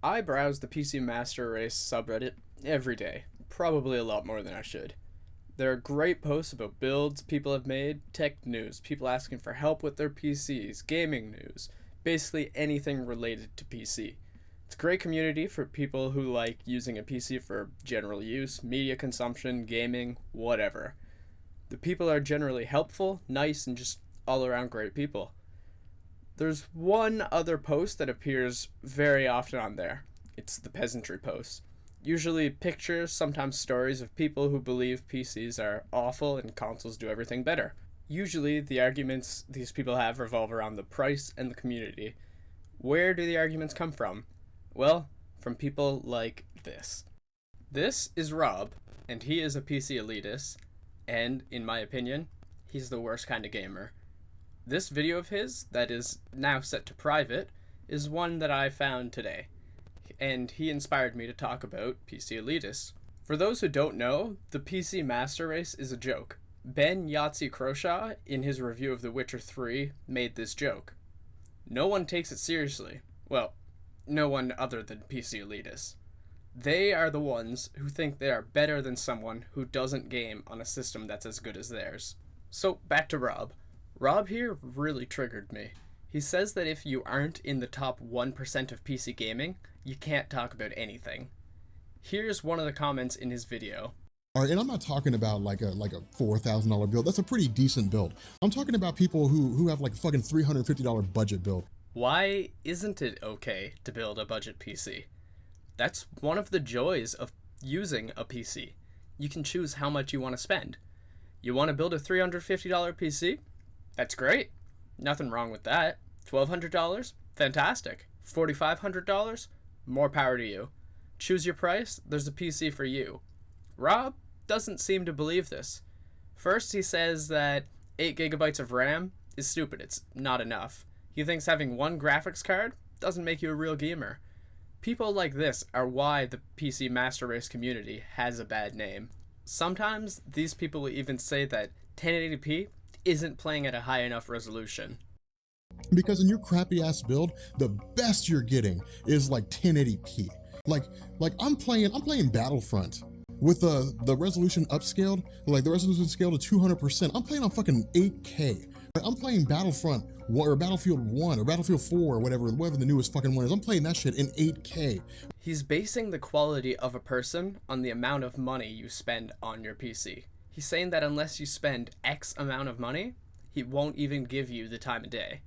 I browse the PC Master Race subreddit every day, probably a lot more than I should. There are great posts about builds people have made, tech news, people asking for help with their PCs, gaming news, basically anything related to PC. It's a great community for people who like using a PC for general use, media consumption, gaming, whatever. The people are generally helpful, nice, and just all around great people. There's one other post that appears very often on there. It's the peasantry post. Usually pictures, sometimes stories of people who believe PCs are awful and consoles do everything better. Usually the arguments these people have revolve around the price and the community. Where do the arguments come from? Well, from people like this. This is Rob, and he is a PC elitist, and, in my opinion, he's the worst kind of gamer. This video of his, that is now set to private, is one that I found today, and he inspired me to talk about PC elitists. For those who don't know, the PC Master Race is a joke. Ben Yahtzee Croshaw, in his review of The Witcher 3, made this joke. No one takes it seriously. Well, no one other than PC elitists. They are the ones who think they are better than someone who doesn't game on a system that's as good as theirs. So, back to Rob. Rob here really triggered me. He says that if you aren't in the top 1% of PC gaming, you can't talk about anything. Here's one of the comments in his video. All right, and I'm not talking about like a $4,000 build. That's a pretty decent build. I'm talking about people who have like a fucking $350 budget build. Why isn't it okay to build a budget PC? That's one of the joys of using a PC. You can choose how much you want to spend. You want to build a $350 PC? That's great. Nothing wrong with that. $1,200? Fantastic. $4,500? More power to you. Choose your price, there's a PC for you. Rob doesn't seem to believe this. First, he says that 8 gigabytes of RAM is stupid. It's not enough. He thinks having one graphics card doesn't make you a real gamer. People like this are why the PC Master Race community has a bad name. Sometimes these people will even say that 1080p isn't playing at a high enough resolution. Because in your crappy ass build, the best you're getting is like 1080p. Like I'm playing Battlefront with the resolution upscaled, like the resolution scaled to 200%. I'm playing on fucking 8K. I'm playing Battlefront or Battlefield 1 or Battlefield 4 or whatever the newest fucking one is. I'm playing that shit in 8K. He's basing the quality of a person on the amount of money you spend on your PC. He's saying that unless you spend X amount of money, he won't even give you the time of day.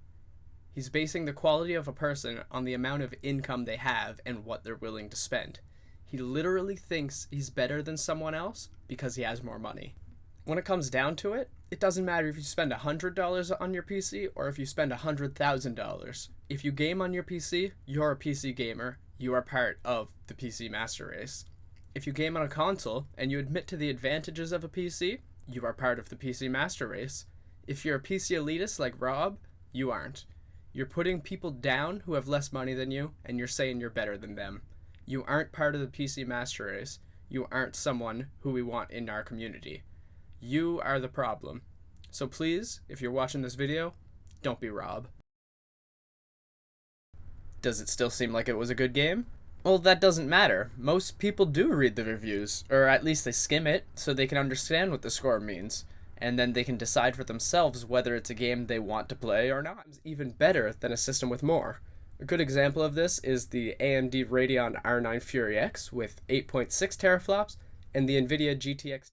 He's basing the quality of a person on the amount of income they have and what they're willing to spend. He literally thinks he's better than someone else because he has more money. When it comes down to it, it doesn't matter if you spend $100 on your PC or if you spend $100,000. If you game on your PC, you're a PC gamer. You are part of the PC Master Race. If you game on a console and you admit to the advantages of a PC, you are part of the PC Master Race. If you're a PC elitist like Rob, you aren't. You're putting people down who have less money than you, and you're saying you're better than them. You aren't part of the PC Master Race. You aren't someone who we want in our community. You are the problem. So please, if you're watching this video, don't be Rob. Does it still seem like it was a good game? Well, that doesn't matter. Most people do read the reviews, or at least they skim it, so they can understand what the score means. And then they can decide for themselves whether it's a game they want to play or not. It's even better than a system with more. A good example of this is the AMD Radeon R9 Fury X with 8.6 teraflops and the NVIDIA GTX